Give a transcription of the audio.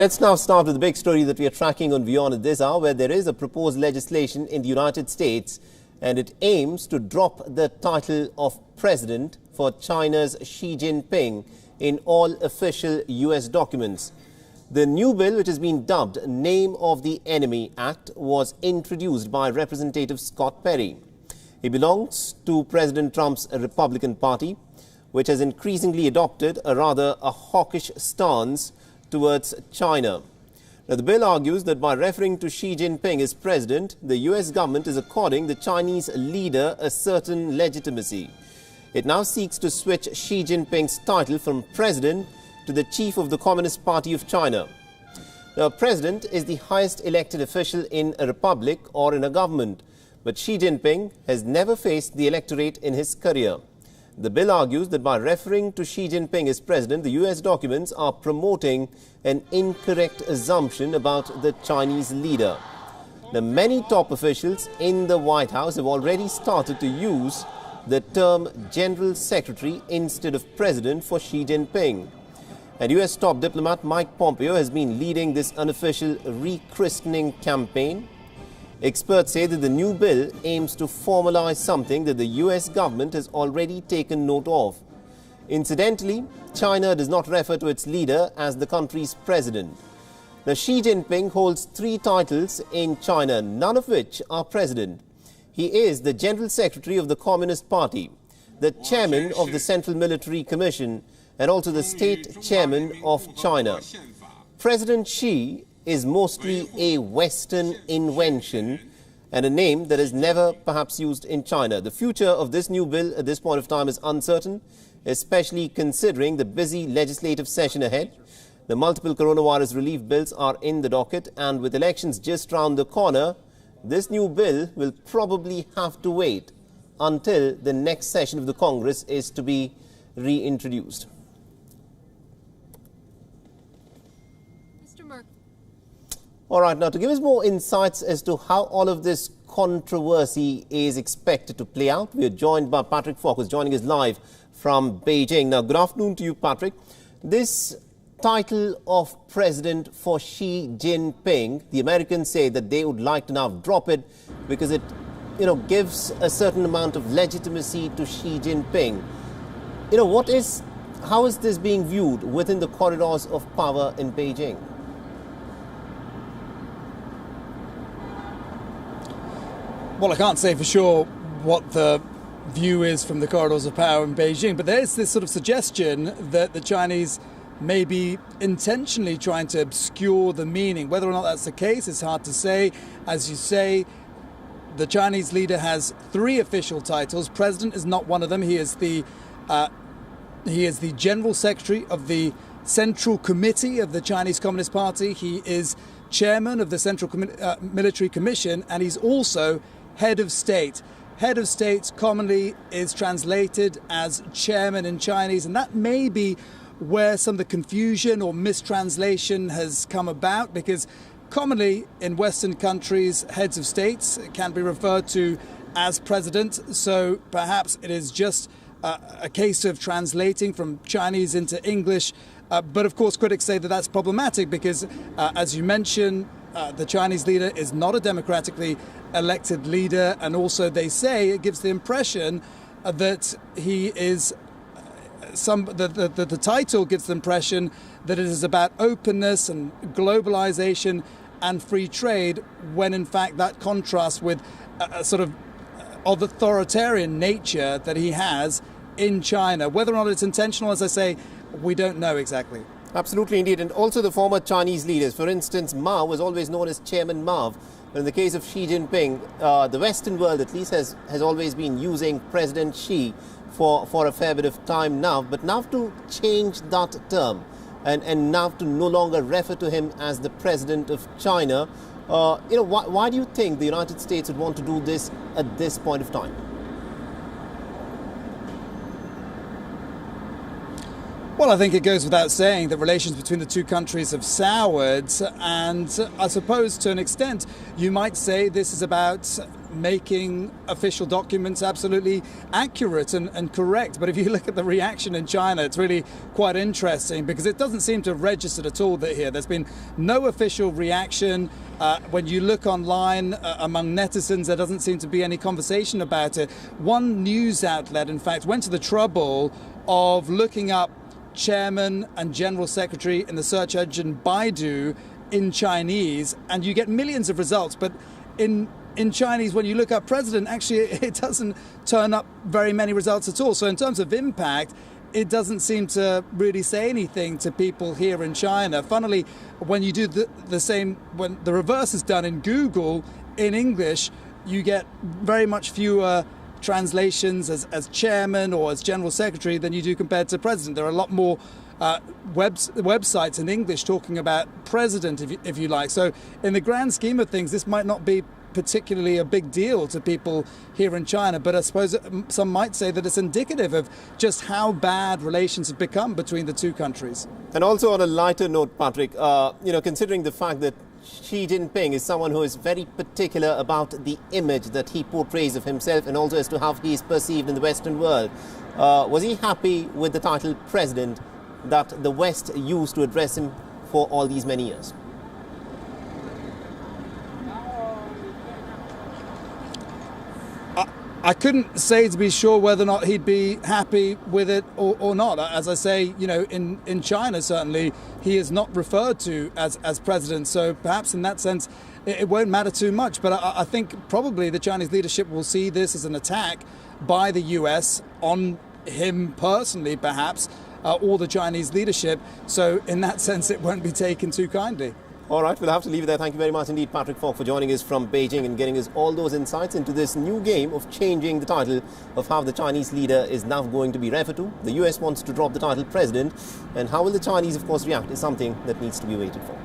Let's now start with the big story that we are tracking on WION at this hour, where there is a proposed legislation in the United States and it aims to drop the title of president for China's Xi Jinping in all official US documents. The new bill, which has been dubbed Name of the Enemy Act, was introduced by Representative Scott Perry. He belongs to President Trump's Republican Party, which has increasingly adopted a rather hawkish stance towards China. Now, the bill argues that by referring to Xi Jinping as president, the US government is according the Chinese leader a certain legitimacy. It now seeks to switch Xi Jinping's title from president to the chief of the Communist Party of China. Now, a president is the highest elected official in a republic or in a government, but Xi Jinping has never faced the electorate in his career. The bill argues that by referring to Xi Jinping as president, the US documents are promoting an incorrect assumption about the Chinese leader. Now, many top officials in the White House have already started to use the term General Secretary instead of President for Xi Jinping. And US top diplomat Mike Pompeo has been leading this unofficial rechristening campaign. Experts say that the new bill aims to formalize something that the US government has already taken note of. Incidentally, China does not refer to its leader as the country's president. Now, Xi Jinping holds 3 titles in China, none of which are president. He is the General Secretary of the Communist Party, the Chairman of the Central Military Commission, and also the State Chairman of China. President Xi is mostly a Western invention and a name that is never perhaps used in China. The future of this new bill at this point of time is uncertain, especially considering the busy legislative session ahead. The multiple coronavirus relief bills are in the docket, and with elections just round the corner, this new bill will probably have to wait until the next session of the Congress is to be reintroduced. All right, now to give us more insights as to how all of this controversy is expected to play out, we are joined by Patrick Falk, who's joining us live from Beijing. Now, good afternoon to you, Patrick. This title of president for Xi Jinping, the Americans say that they would like to now drop it because it, gives a certain amount of legitimacy to Xi Jinping. How is this being viewed within the corridors of power in Beijing? Well, I can't say for sure what the view is from the corridors of power in Beijing, but there is this sort of suggestion that the Chinese may be intentionally trying to obscure the meaning. Whether or not that's the case is hard to say. As you say, the Chinese leader has 3 official titles. President is not one of them. He is the General Secretary of the Central Committee of the Chinese Communist Party. He is Chairman of the Central Military Commission, and he's also Head of State. Head of State commonly is translated as chairman in Chinese, and that may be where some of the confusion or mistranslation has come about, because commonly in Western countries, heads of states can be referred to as president. So perhaps it is just a case of translating from Chinese into English. But of course, critics say that that's problematic because, as you mentioned, the Chinese leader is not a democratically elected leader, and also they say it gives the impression that he is the title gives the impression that it is about openness and globalization and free trade, when in fact that contrasts with a sort of authoritarian nature that he has in China. Whether or not it's intentional, as I say, we don't know exactly. Absolutely, indeed. And also the former Chinese leaders. For instance, Mao was always known as Chairman Mao. But in the case of Xi Jinping, the Western world at least has always been using President Xi for a fair bit of time now. But now to change that term and now to no longer refer to him as the President of China, why do you think the United States would want to do this at this point of time? Well, I think it goes without saying that relations between the two countries have soured, and I suppose to an extent you might say this is about making official documents absolutely accurate and correct. But if you look at the reaction in China, it's really quite interesting because it doesn't seem to have registered at all that here. There's been no official reaction. When you look online among netizens, there doesn't seem to be any conversation about it. One news outlet, in fact, went to the trouble of looking up chairman and general secretary in the search engine Baidu in Chinese, and you get millions of results. But in Chinese, when you look up president, actually it doesn't turn up very many results at all. So in terms of impact, it doesn't seem to really say anything to people here in China. Funnily, when you do the same, when the reverse is done in Google in English, you get very much fewer translations as chairman or as general secretary than you do compared to president. There are a lot more websites in English talking about president, if you like. So in the grand scheme of things, this might not be particularly a big deal to people here in China, but I suppose some might say that it's indicative of just how bad relations have become between the two countries. And also on a lighter note, Patrick, considering the fact that Xi Jinping is someone who is very particular about the image that he portrays of himself and also as to how he is perceived in the Western world, was he happy with the title president that the West used to address him for all these many years? I couldn't say to be sure whether or not he'd be happy with it or not. As I say, in China, certainly, he is not referred to as president. So perhaps in that sense, it won't matter too much. But I think probably the Chinese leadership will see this as an attack by the US on him personally, perhaps, or the Chinese leadership. So in that sense, it won't be taken too kindly. All right, we'll have to leave it there. Thank you very much indeed, Patrick Falk, for joining us from Beijing and getting us all those insights into this new game of changing the title of how the Chinese leader is now going to be referred to. The US wants to drop the title president, and how will the Chinese, of course, react is something that needs to be waited for.